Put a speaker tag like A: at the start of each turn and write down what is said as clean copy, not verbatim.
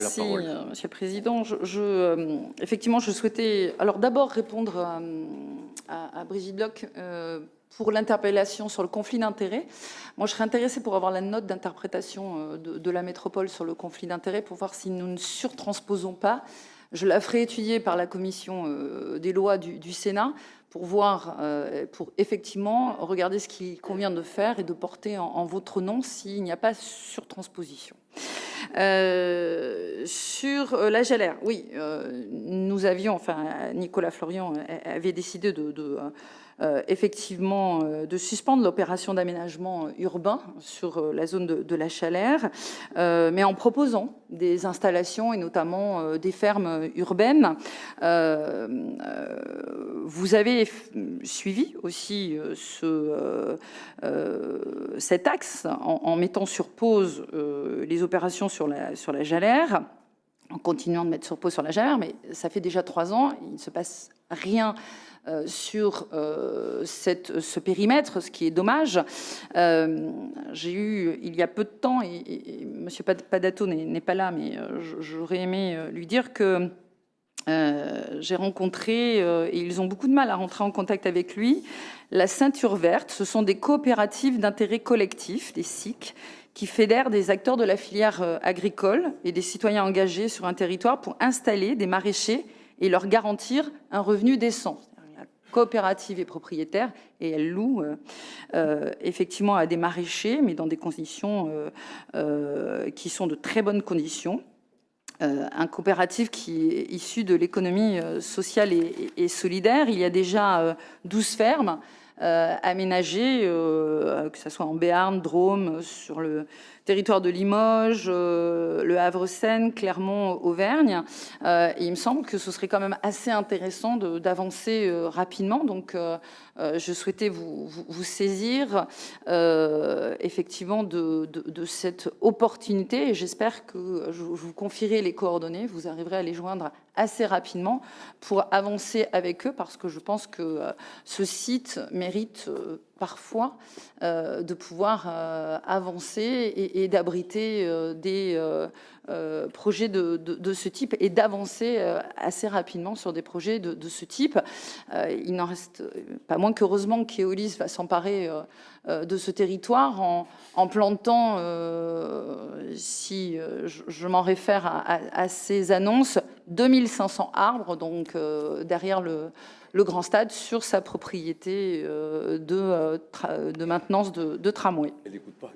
A: Merci, Monsieur le Président. Effectivement, je souhaitais alors d'abord répondre à Brigitte Bloch pour l'interpellation sur le conflit d'intérêts. Moi, je serais intéressée pour avoir la note d'interprétation de la métropole sur le conflit d'intérêts pour voir si nous ne surtransposons pas. Je la ferai étudier par la commission des lois du Sénat pour voir, pour effectivement regarder ce qu'il convient de faire et de porter en votre nom s'il n'y a pas surtransposition. Sur la GLR, oui, nous avions, enfin, Nicolas Florian avait décidé effectivement de suspendre l'opération d'aménagement urbain sur la zone de la Chalère, mais en proposant des installations et notamment des fermes urbaines. Vous avez suivi aussi cet axe en mettant sur pause les opérations sur la Jalère, en continuant de mettre sur pause sur la Jalère, mais ça fait déjà 3 ans, il ne se passe rien sur ce périmètre, ce qui est dommage. J'ai eu, il y a peu de temps, et M. Padato n'est pas là, mais j'aurais aimé lui dire que j'ai rencontré, et ils ont beaucoup de mal à rentrer en contact avec lui, la Ceinture Verte. Ce sont des coopératives d'intérêt collectif, des SIC, qui fédèrent des acteurs de la filière agricole et des citoyens engagés sur un territoire pour installer des maraîchers et leur garantir un revenu décent. La coopérative est propriétaire et elle loue effectivement à des maraîchers, mais dans des conditions qui sont de très bonnes conditions. Un coopératif qui est issu de l'économie sociale et solidaire. Il y a déjà 12 fermes aménagées, que ce soit en Béarn, Drôme, sur le territoire de Limoges, le Havre-Seine, Clermont, Auvergne. Et il me semble que ce serait quand même assez intéressant d'avancer rapidement. Donc, je souhaitais vous saisir effectivement de cette opportunité et j'espère que je vous confierai les coordonnées, vous arriverez à les joindre assez rapidement pour avancer avec eux parce que je pense que ce site mérite parfois de pouvoir avancer et d'abriter des projets de ce type et d'avancer assez rapidement sur des projets de ce type. Il n'en reste pas moins qu'heureusement qu'Eolis va s'emparer de ce territoire en plantant, si je m'en réfère à ces annonces, 2500 arbres donc derrière le grand stade sur sa propriété de maintenance de tramway.
B: Elle n'écoute pas.